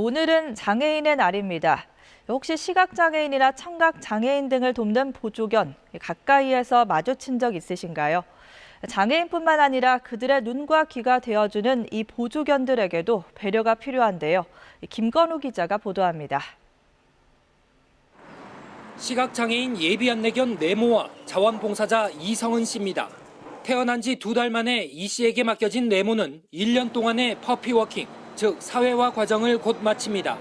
오늘은 장애인의 날입니다. 혹시 시각장애인이나 청각장애인 등을 돕는 보조견, 가까이에서 마주친 적 있으신가요? 장애인뿐만 아니라 그들의 눈과 귀가 되어주는 이 보조견들에게도 배려가 필요한데요. 김건우 기자가 보도합니다. 시각장애인 예비 안내견 네모와 자원봉사자 이성은 씨입니다. 태어난 지 2달 만에 이 씨에게 맡겨진 네모는 1년 동안의 퍼피워킹, 즉 사회화 과정을 곧 마칩니다.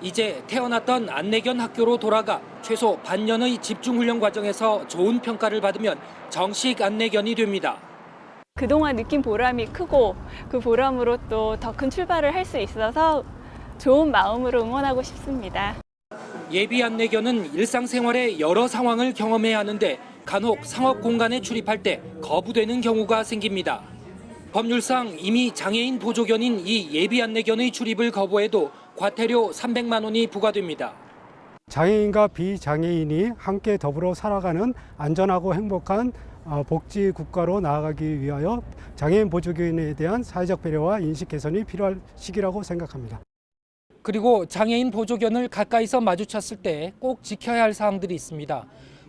이제 태어났던 안내견 학교로 돌아가 최소 반년의 집중훈련 과정에서 좋은 평가를 받으면 정식 안내견이 됩니다. 그동안 느낀 보람이 크고 그 보람으로 또 더 큰 출발을 할 수 있어서 좋은 마음으로 응원하고 싶습니다. 예비 안내견은 일상생활의 여러 상황을 경험해야 하는데 간혹 상업 공간에 출입할 때 거부되는 경우가 생깁니다. 법률상 이미 장애인 보조견인 이 예비 안내견의 출입을 거부해도 과태료 300만 원이 부과됩니다. 장애인과 비장애인이 함께 더불어 살아가는 안전하고 행복한 복지 국가로 나아가기 위하여 장애인 보조견에 대한 사회적 배려와 인식 개선이 필요할 시기라고 생각합니다. 그리고 장애인 보조견을 가까이서 마주쳤을 때 꼭 지켜야 할 사항들이 있습니다.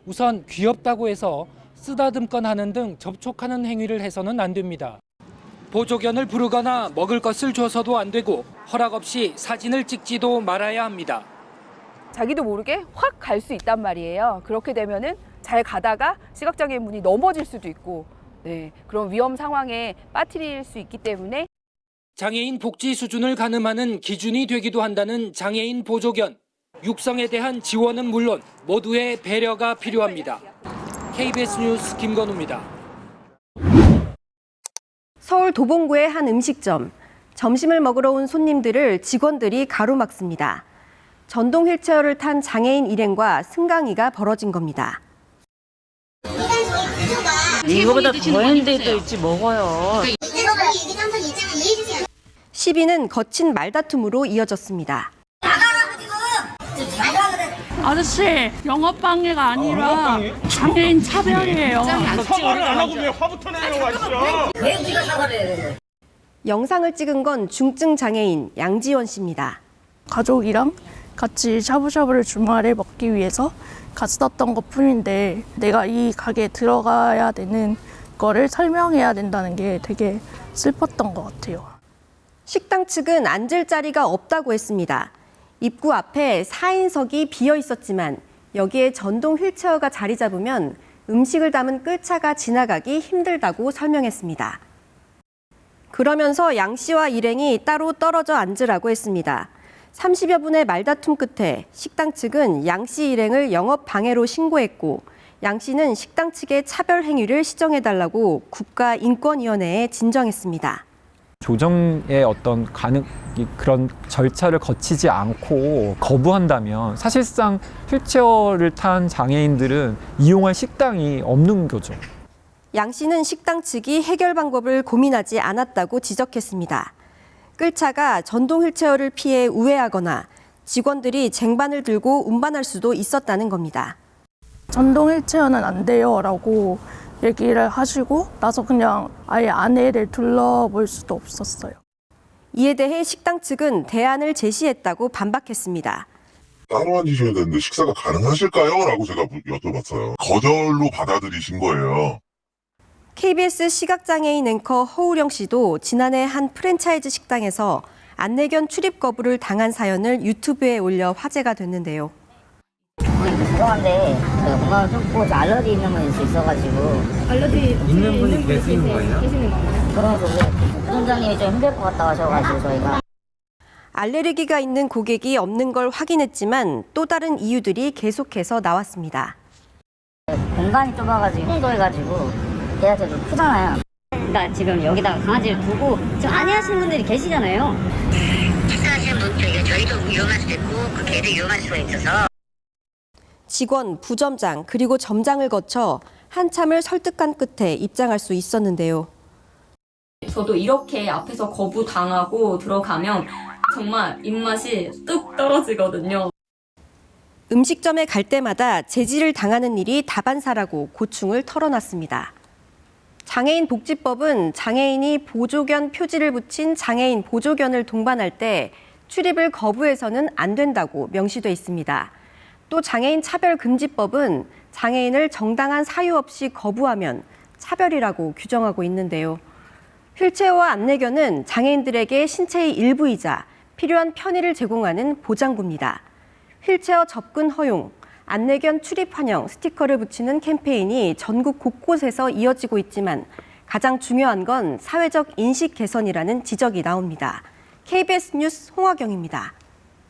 우선 귀엽다고 해서 쓰다듬건 하는 등 접촉하는 행위를 해서는 안 됩니다. 보조견을 부르거나 먹을 것을 줘서도 안 되고 허락 없이 사진을 찍지도 말아야 합니다. 자기도 모르게 확 갈 수 있단 말이에요. 그렇게 되면은 잘 가다가 시각장애인 분이 넘어질 수도 있고, 그런 위험 상황에 빠뜨릴 수 있기 때문에 장애인 복지 수준을 가늠하는 기준이 되기도 한다는 장애인 보조견. 육성에 대한 지원은 물론 모두의 배려가 필요합니다. KBS 뉴스 김건우입니다. 서울 도봉구의 한 음식점. 점심을 먹으러 온 손님들을 직원들이 가로막습니다. 전동 휠체어를 탄 장애인 일행과 승강이가 벌어진 겁니다. 이거보다 더 힘들도 있지 먹어요. 시비는 거친 말다툼으로 이어졌습니다. 아저씨, 영업방해가 아니라 장애인 차별이에요. 사과를 안 하고 왜 화부터 내려고 하시죠? 왜 우리가 사과를 해요? 영상을 찍은 건 중증 장애인 양지원 씨입니다. 가족이랑 같이 샤브샤브를 주말에 먹기 위해서 갔었던 것 뿐인데 내가 이 가게에 들어가야 되는 거를 설명해야 된다는 게 되게 슬펐던 것 같아요. 식당 측은 앉을 자리가 없다고 했습니다. 입구 앞에 4인석이 비어 있었지만 여기에 전동 휠체어가 자리 잡으면 음식을 담은 끌차가 지나가기 힘들다고 설명했습니다. 그러면서 양 씨와 일행이 따로 떨어져 앉으라고 했습니다. 30여 분의 말다툼 끝에 식당 측은 양 씨 일행을 영업 방해로 신고했고 양 씨는 식당 측의 차별 행위를 시정해달라고 국가인권위원회에 진정했습니다. 조정의 어떤 그런 절차를 거치지 않고 거부한다면 사실상 휠체어를 탄 장애인들은 이용할 식당이 없는 거죠. 양 씨는 식당 측이 해결 방법을 고민하지 않았다고 지적했습니다. 끌차가 전동 휠체어를 피해 우회하거나 직원들이 쟁반을 들고 운반할 수도 있었다는 겁니다. 전동 휠체어는 안 돼요 라고 얘기를 하시고 나서 그냥 아예 안에를 둘러볼 수도 없었어요. 이에 대해 식당 측은 대안을 제시했다고 반박했습니다. 따로 앉으셔야 되는데 식사가 가능하실까요? 라고 제가 여쭤봤어요. 거절로 받아들이신 거예요. KBS 시각장애인 앵커 허우령 씨도 지난해 한 프랜차이즈 식당에서 안내견 출입 거부를 당한 사연을 유튜브에 올려 화제가 됐는데요. 죄송한데 뭔가 좀 알러지 있는 분일 수 있어가지고 알러지 있는 분이 계시는 거예요? 그러면서 부점장님이 좀 힘들 것 같다 하셔가지고 저희가 알레르기가 있는 고객이 없는 걸 확인했지만 또 다른 이유들이 계속해서 나왔습니다. 공간이 좁아가지고 홍도해가지고 계약서 좀 크잖아요. 그러니까 지금 여기다가 강아지를 두고 지금 안내하시는 분들이 계시잖아요. 식사하시는 분들 저희도 위험할 수도 있고 그 개도 위험할 수가 있어서 직원, 부점장, 그리고 점장을 거쳐 한참을 설득한 끝에 입장할 수 있었는데요. 저도 이렇게 앞에서 거부당하고 들어가면 정말 입맛이 뚝 떨어지거든요. 음식점에 갈 때마다 제지를 당하는 일이 다반사라고 고충을 털어놨습니다. 장애인 복지법은 장애인이 보조견 표지를 붙인 장애인 보조견을 동반할 때 출입을 거부해서는 안 된다고 명시돼 있습니다. 또 장애인 차별금지법은 장애인을 정당한 사유 없이 거부하면 차별이라고 규정하고 있는데요. 휠체어와 안내견은 장애인들에게 신체의 일부이자 필요한 편의를 제공하는 보장구입니다. 휠체어 접근 허용, 안내견 출입 환영 스티커를 붙이는 캠페인이 전국 곳곳에서 이어지고 있지만 가장 중요한 건 사회적 인식 개선이라는 지적이 나옵니다. KBS 뉴스 홍화경입니다.